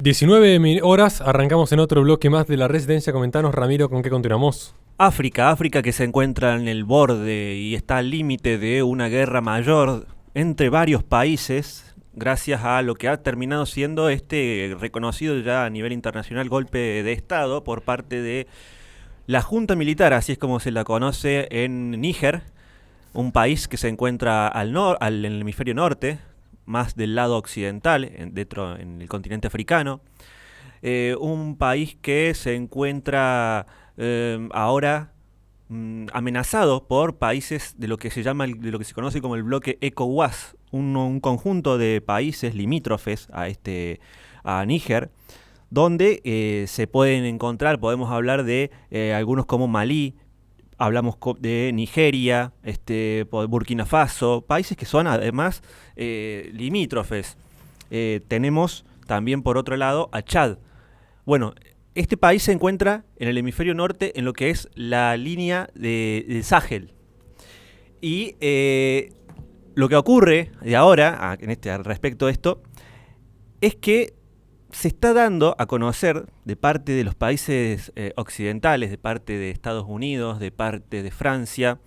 19 horas, arrancamos en otro bloque más de la Resistencia. Comentanos, Ramiro, ¿con qué continuamos? África que se encuentra en el borde y está al límite de una guerra mayor entre varios países, gracias a lo que ha terminado siendo este reconocido ya a nivel internacional golpe de Estado por parte de la Junta Militar, así es como se la conoce en Níger, un país que se encuentra en el hemisferio norte, más del lado occidental, en el continente africano. Un país que se encuentra ahora amenazado por países de lo que de lo que se conoce como el bloque ECOWAS, un conjunto de países limítrofes a Níger, donde se pueden encontrar, podemos hablar de algunos como Malí, hablamos de Nigeria, Burkina Faso, países que son además limítrofes. Tenemos también por otro lado a Chad. Bueno, este país se encuentra en el hemisferio norte en lo que es la línea del Sahel. Y lo que ocurre de ahora, al respecto de esto, es que se está dando a conocer de parte de los países occidentales, de parte de Estados Unidos, de parte de Francia,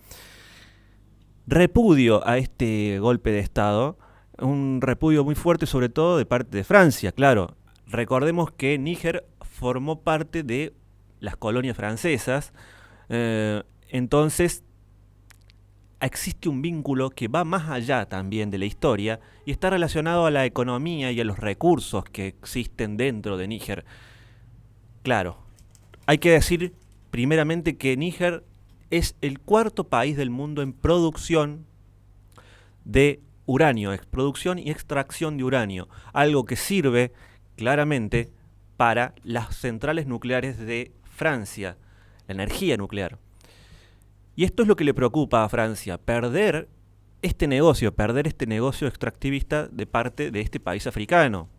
repudio a este golpe de Estado, un repudio muy fuerte sobre todo de parte de Francia, claro. Recordemos que Níger formó parte de las colonias francesas, entonces existe un vínculo que va más allá también de la historia y está relacionado a la economía y a los recursos que existen dentro de Níger. Claro, hay que decir primeramente que Níger es el cuarto país del mundo en producción de uranio, producción y extracción de uranio, algo que sirve claramente para las centrales nucleares de Francia, la energía nuclear. Y esto es lo que le preocupa a Francia, perder este negocio extractivista de parte de este país africano.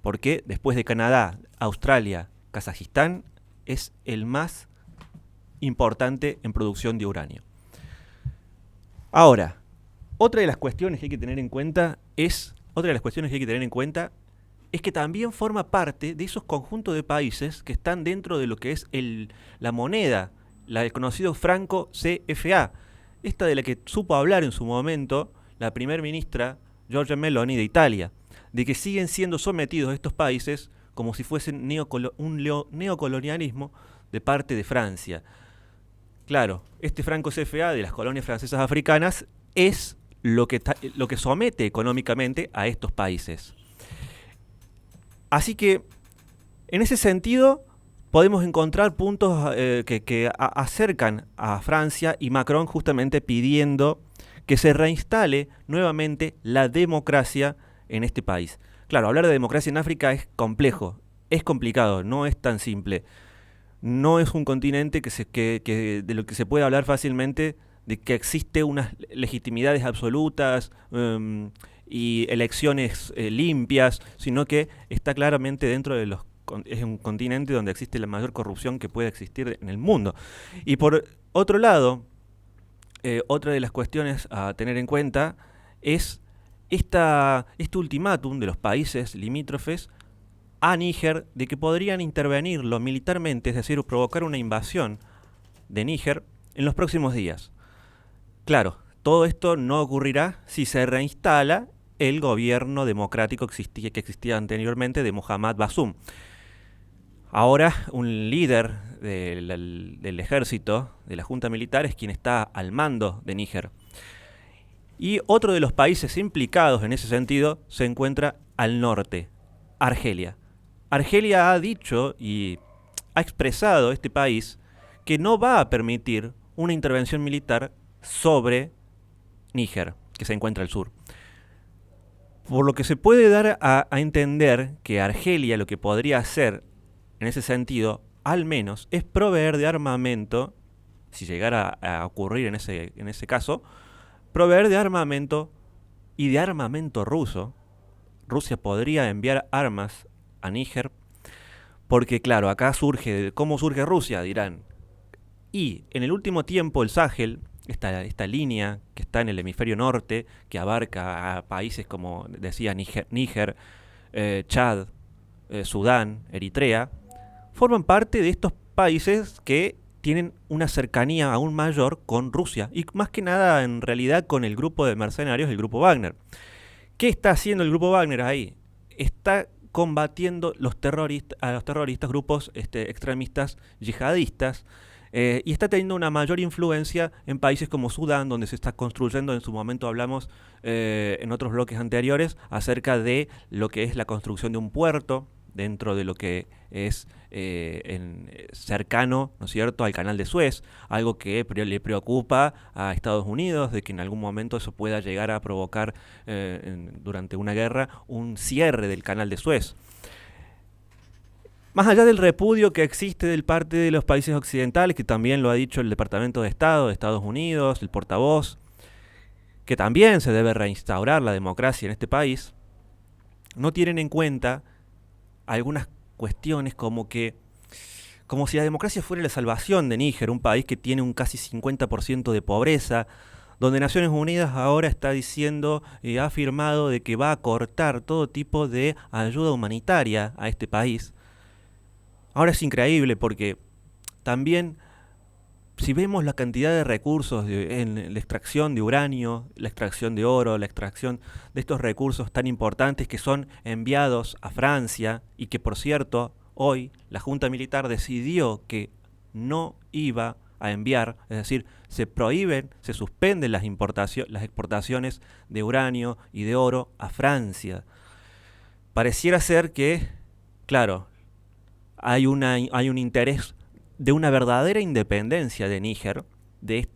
Porque después de Canadá, Australia, Kazajistán, es el más importante en producción de uranio. Ahora, otra de las cuestiones que hay que tener en cuenta es que también forma parte de esos conjuntos de países que están dentro de lo que es la moneda, el conocido franco CFA, esta de la que supo hablar en su momento la primer ministra Giorgia Meloni de Italia, de que siguen siendo sometidos estos países como si fuesen un neocolonialismo de parte de Francia. Claro, este franco CFA de las colonias francesas africanas es lo que somete económicamente a estos países. Así que, en ese sentido, podemos encontrar puntos que acercan a Francia y Macron justamente pidiendo que se reinstale nuevamente la democracia en este país. Claro, hablar de democracia en África es complejo, es complicado, no es tan simple. No es un continente de lo que se puede hablar fácilmente, de que existe unas legitimidades absolutas y elecciones limpias, sino que está claramente dentro de es un continente donde existe la mayor corrupción que puede existir en el mundo. Y por otro lado, otra de las cuestiones a tener en cuenta es este ultimátum de los países limítrofes a Níger de que podrían intervenirlo militarmente, es decir, provocar una invasión de Níger en los próximos días. Claro, todo esto no ocurrirá si se reinstala el gobierno democrático que existía anteriormente de Mohamed Bazoum. Ahora un líder del ejército, de la junta militar, es quien está al mando de Níger. Y otro de los países implicados en ese sentido se encuentra al norte, Argelia. Argelia ha dicho y ha expresado este país que no va a permitir una intervención militar sobre Níger, que se encuentra al sur. Por lo que se puede dar a entender que Argelia lo que podría hacer en ese sentido, al menos, es proveer de armamento, si llegara a ocurrir en ese caso, proveer de armamento y de armamento ruso. Rusia podría enviar armas a Níger, porque claro, acá ¿cómo surge Rusia? Dirán. Y en el último tiempo el Sahel, esta línea que está en el hemisferio norte, que abarca a países como decía Níger, Chad, Sudán, Eritrea, forman parte de estos países que tienen una cercanía aún mayor con Rusia y más que nada en realidad con el grupo de mercenarios, el grupo Wagner. ¿Qué está haciendo el grupo Wagner ahí? Está combatiendo a los terroristas, grupos extremistas yihadistas, y está teniendo una mayor influencia en países como Sudán, donde se está construyendo, en su momento hablamos en otros bloques anteriores, acerca de lo que es la construcción de un puerto dentro de lo que es cercano, ¿no es cierto?, al canal de Suez, algo que le preocupa a Estados Unidos, de que en algún momento eso pueda llegar a provocar durante una guerra un cierre del canal de Suez. Más allá del repudio que existe del parte de los países occidentales, que también lo ha dicho el Departamento de Estado de Estados Unidos, el portavoz, que también se debe reinstaurar la democracia en este país, no tienen en cuenta algunas cuestiones como si la democracia fuera la salvación de Níger, un país que tiene un casi 50% de pobreza, donde Naciones Unidas ahora está diciendo y ha afirmado de que va a cortar todo tipo de ayuda humanitaria a este país. Ahora es increíble porque también, si vemos la cantidad de recursos en la extracción de uranio, la extracción de oro, la extracción de estos recursos tan importantes que son enviados a Francia y que, por cierto, hoy la Junta Militar decidió que no iba a enviar, es decir, se prohíben, se suspenden las exportaciones de uranio y de oro a Francia. Pareciera ser que, claro, hay un interés de una verdadera independencia de Níger, de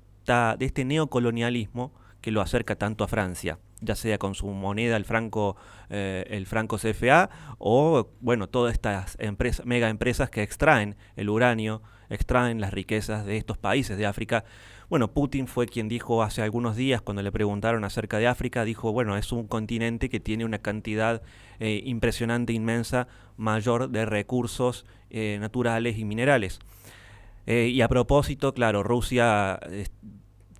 este neocolonialismo que lo acerca tanto a Francia, ya sea con su moneda, el franco CFA, o bueno, todas estas mega empresas que extraen el uranio, extraen las riquezas de estos países de África. Bueno, Putin fue quien dijo hace algunos días, cuando le preguntaron acerca de África, dijo, bueno, es un continente que tiene una cantidad impresionante, inmensa, mayor de recursos naturales y minerales. Y a propósito, claro, Rusia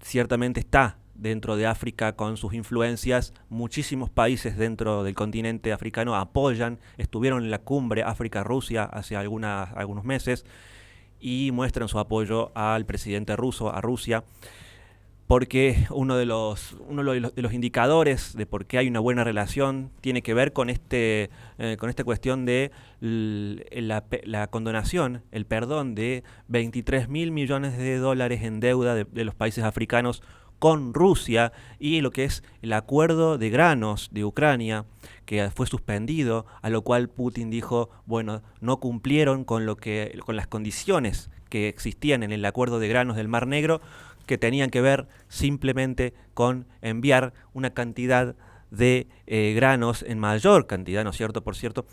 ciertamente está dentro de África con sus influencias. Muchísimos países dentro del continente africano apoyan, estuvieron en la cumbre África-Rusia hace algunos meses y muestran su apoyo al presidente ruso, a Rusia, porque uno de los indicadores de por qué hay una buena relación tiene que ver con esta cuestión de la condonación, el perdón de 23.000 millones de dólares en deuda de los países africanos con Rusia, y lo que es el acuerdo de granos de Ucrania, que fue suspendido, a lo cual Putin dijo, bueno, no cumplieron con las condiciones que existían en el acuerdo de granos del Mar Negro, que tenían que ver simplemente con enviar una cantidad de granos en mayor cantidad, ¿no es cierto?, por cierto,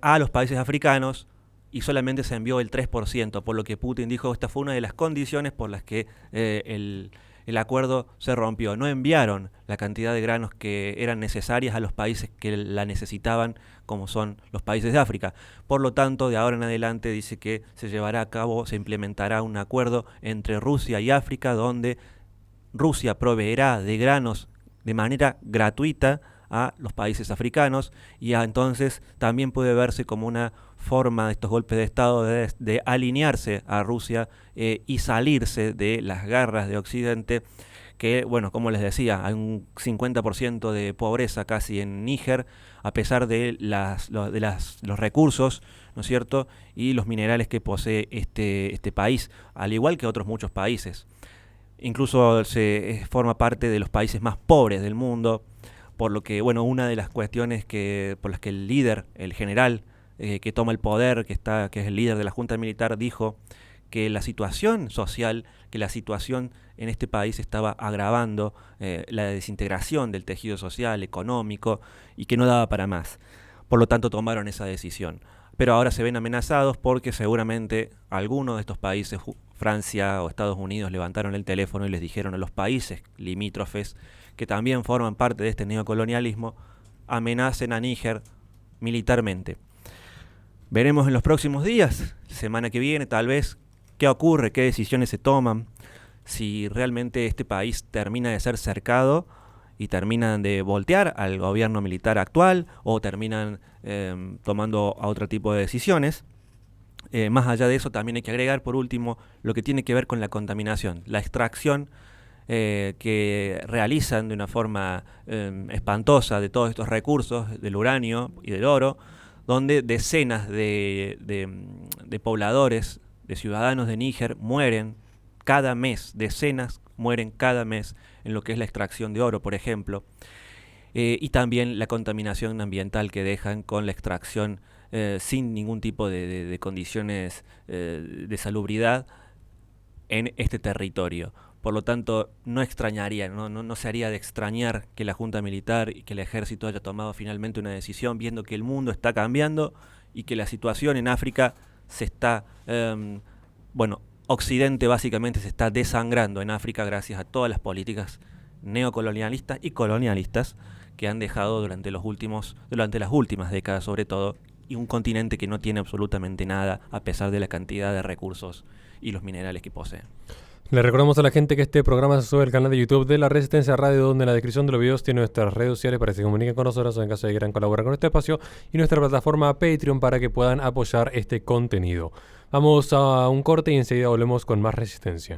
a los países africanos, y solamente se envió el 3%, por lo que Putin dijo, esta fue una de las condiciones por las que el acuerdo se rompió. No enviaron la cantidad de granos que eran necesarias a los países que la necesitaban, como son los países de África. Por lo tanto, de ahora en adelante dice que se llevará a cabo, se implementará un acuerdo entre Rusia y África, donde Rusia proveerá de granos de manera gratuita a los países africanos, y entonces también puede verse como una forma de estos golpes de Estado de alinearse a Rusia y salirse de las garras de Occidente, que, bueno, como les decía, hay un 50% de pobreza casi en Níger, a pesar de los recursos, ¿no es cierto?, y los minerales que posee este país, al igual que otros muchos países. Incluso forma parte de los países más pobres del mundo, por lo que, bueno, una de las cuestiones por las que el líder, el general que toma el poder, que es el líder de la Junta Militar, dijo que la situación social, que la situación en este país estaba agravando la desintegración del tejido social, económico, y que no daba para más. Por lo tanto, tomaron esa decisión. Pero ahora se ven amenazados porque seguramente algunos de estos países, Francia o Estados Unidos, levantaron el teléfono y les dijeron a los países limítrofes, que también forman parte de este neocolonialismo, amenacen a Níger militarmente. Veremos en los próximos días, semana que viene tal vez, qué ocurre, qué decisiones se toman, si realmente este país termina de ser cercado y terminan de voltear al gobierno militar actual o terminan tomando a otro tipo de decisiones. Más allá de eso, también hay que agregar, por último, lo que tiene que ver con la contaminación, la extracción que realizan de una forma espantosa de todos estos recursos, del uranio y del oro, donde decenas de pobladores, de ciudadanos de Níger mueren cada mes, decenas mueren cada mes en lo que es la extracción de oro, por ejemplo, y también la contaminación ambiental que dejan con la extracción sin ningún tipo de condiciones de salubridad en este territorio. Por lo tanto, no extrañaría, no se haría de extrañar que la Junta Militar y que el Ejército haya tomado finalmente una decisión, viendo que el mundo está cambiando y que la situación en África se está, Occidente básicamente se está desangrando en África gracias a todas las políticas neocolonialistas y colonialistas que han dejado durante las últimas décadas sobre todo, y un continente que no tiene absolutamente nada a pesar de la cantidad de recursos y los minerales que posee. Le recordamos a la gente que este programa se sube al canal de YouTube de La Resistencia Radio, donde en la descripción de los videos tiene nuestras redes sociales para que se comuniquen con nosotros en caso de que quieran colaborar con este espacio, y nuestra plataforma Patreon para que puedan apoyar este contenido. Vamos a un corte y enseguida volvemos con más Resistencia.